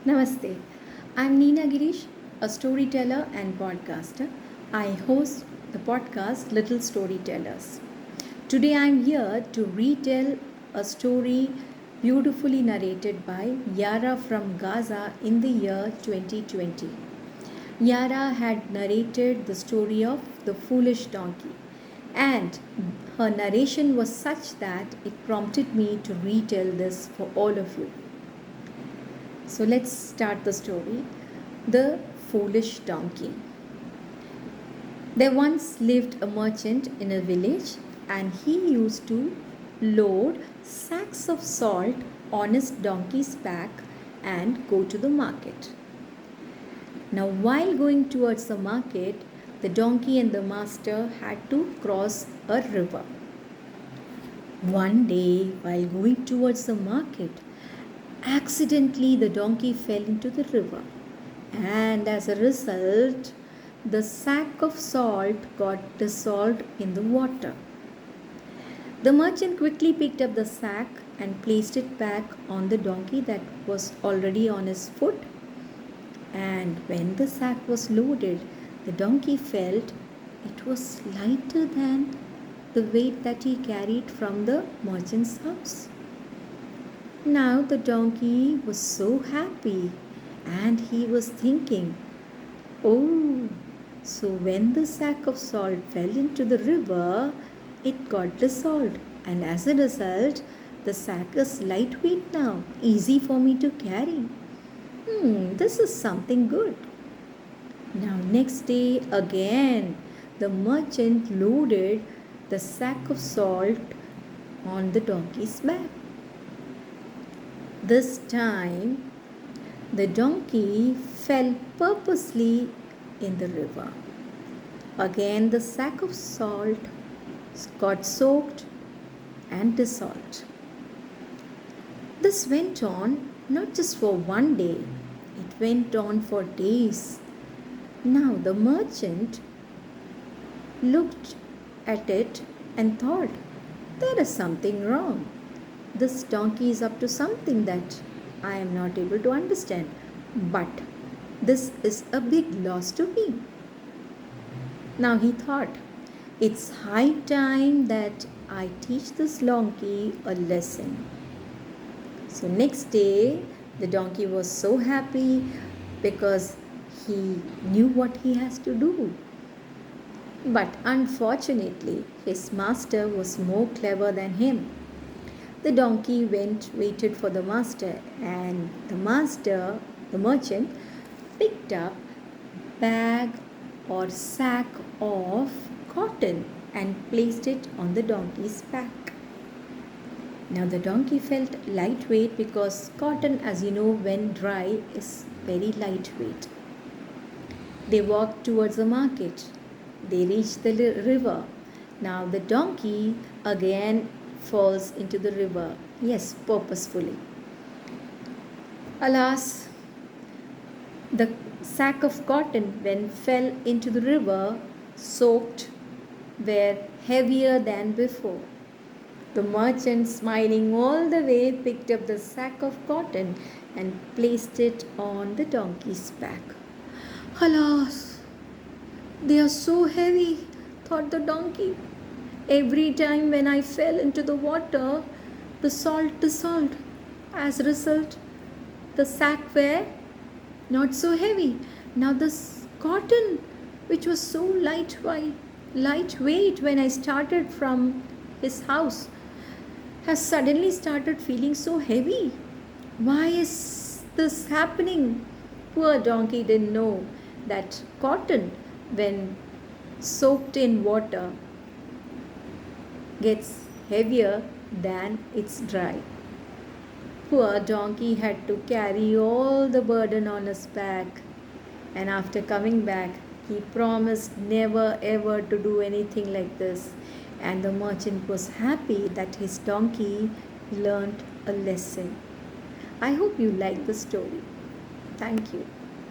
Namaste. I'm Neena Girish, a storyteller and podcaster. I host the podcast Little Storytellers. Today I'm here to retell a story beautifully narrated by Yara from Ga2a in the year 2020. Yara had narrated the story of the foolish donkey, and her narration was such that it prompted me to retell this for all of you. So let's start the story. The Foolish Donkey. There once lived a merchant in a village, and he used to load sacks of salt on his donkey's back and go to the market. Now, while going towards the market, the donkey and the master had to cross a river. One day, while going towards the market, accidentally the donkey fell into the river, and as a result, the sack of salt got dissolved in the water. The merchant quickly picked up the sack and placed it back on the donkey that was already on his foot. And when the sack was loaded, the donkey felt it was lighter than the weight that he carried from the merchant's house. Now the donkey was so happy, and he was thinking, oh, so when the sack of salt fell into the river, it got dissolved, and as a result, the sack is lightweight now, easy for me to carry. This is something good. Now, next day again, the merchant loaded the sack of salt on the donkey's back. This time, the donkey fell purposely in the river. Again, the sack of salt got soaked and dissolved. This went on not just for one day, it went on for days. Now, the merchant looked at it and thought, there is something wrong. This donkey is up to something that I am not able to understand. But this is a big loss to me. Now he thought, it's high time that I teach this donkey a lesson. So next day, the donkey was so happy because he knew what he has to do. But unfortunately, his master was more clever than him. The donkey waited for the master, and the merchant, picked up bag or sack of cotton and placed it on the donkey's back. Now the donkey felt lightweight because cotton, as you know, when dry, is very lightweight. They walked towards the market. They reached the river. Now the donkey again falls into the river. Yes, purposefully. Alas, the sack of cotton, when fell into the river, soaked, were heavier than before. The merchant, smiling all the way, picked up the sack of cotton and placed it on the donkey's back. Alas, they are so heavy, thought the donkey. Every time when I fell into the water, the salt dissolved. As a result, the sack were not so heavy. Now this cotton, which was so lightweight when I started from his house, has suddenly started feeling so heavy. Why is this happening? Poor donkey didn't know that cotton, when soaked in water, gets heavier than it's dry. Poor donkey had to carry all the burden on his back, and after coming back, he promised never ever to do anything like this. And the merchant was happy that his donkey learned a lesson. I hope you like the story. Thank you.